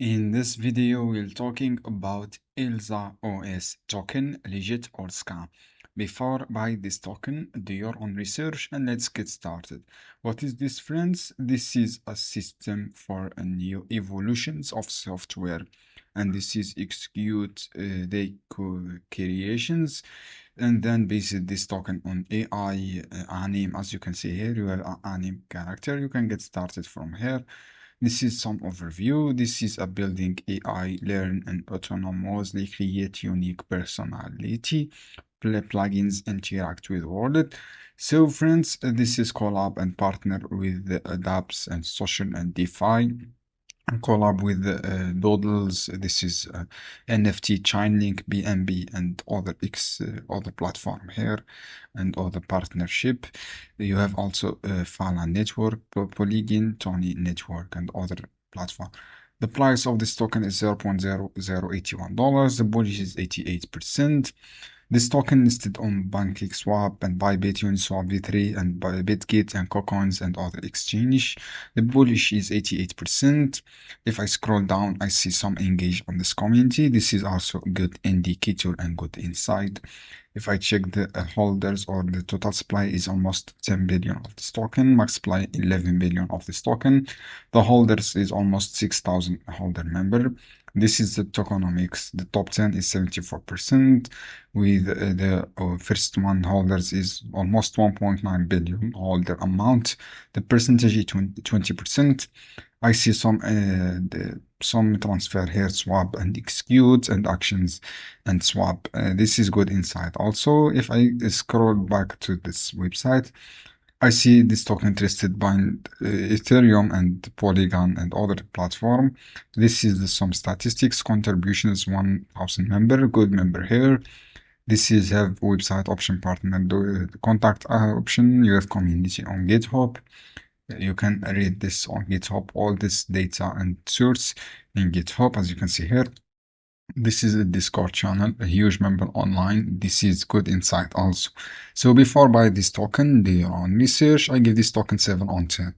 In this video, we're talking about elizaOS token, legit or scam. Before buy this token, do your own research and let's get started. What is this, friends? This is a system for a new evolutions of software, and this is execute the creations and then based this token on AI anime. As you can see here, you have an anime character. You can get started from here. This is some overview. This is a building AI, learn and autonomously create unique personality. Plugins interact with world. So friends, this is collab and partner with the dApps and social and DeFi. And collab with Dodals. This is NFT, Chainlink, BNB, and other platform here, and other partnership. You have also Falan Network, Polygon, Tony Network, and other platform. The price of this token is $0.0081. The bullish is 88%. This token listed on PancakeSwap and Bybit, Uniswap V3 and Bitget and KuCoins and other exchange. The bullish is 88%. If I scroll down, I see some engage on this community. This is also a good indicator and good insight. If I check the holders or the total supply is almost 10 billion of this token, max supply 11 billion of this token. The holders is almost 6,000 holder member. This is the tokenomics. The top 10 is 74%, with the first one holders is almost 1.9 billion holder amount. The percentage is 20%. I see some transfer here, swap and execute and actions and swap. This is good insight. Also, if I scroll back to this website, I see this token listed by Ethereum and Polygon and other platform. This is some statistics. Contribution is 1,000 member. Good member here. This is have website option partner, the contact option. You have community on GitHub. You can read this on GitHub, all this data and source in GitHub, as you can see here. This is a Discord channel, a huge member online. This is good insight also. So before buy this token, do your own research. I give this token 7 on 10.